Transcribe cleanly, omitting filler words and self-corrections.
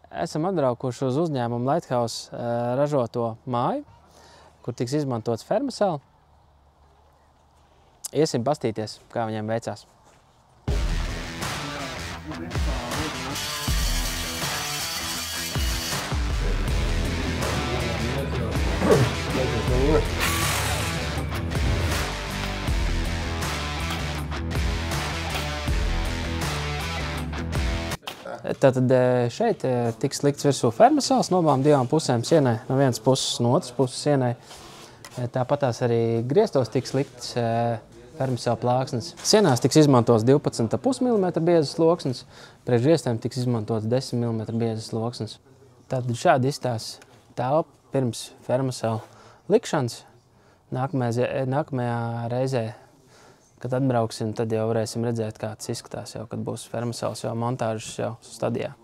Esam atbraukuši uz uzņēmumu Lighthouse ražoto māju, kur tiks izmantots Fermacell. Iesim pastīties, kā viņiem veicās. Tātad šeit tiks likts virsū Fermacells no abām divām pusēm sienai, no vienas puses, no otras puses sienai. Tāpatās arī griestos tiks likts Fermacell plāksnes. Sienās tiks izmantots 12,5 mm biezas loksnes, priekš griestiem tiks izmantots 10 mm biezas loksnes. Tātad šādi izstāsta telpa pirms Fermacell likšanas. Nākamajā reizē, kad atbrauksim, tad jau varēsim redzēt, kā tas izskatās, jau, kad būs Fermacells jau montāžas jau stadijā.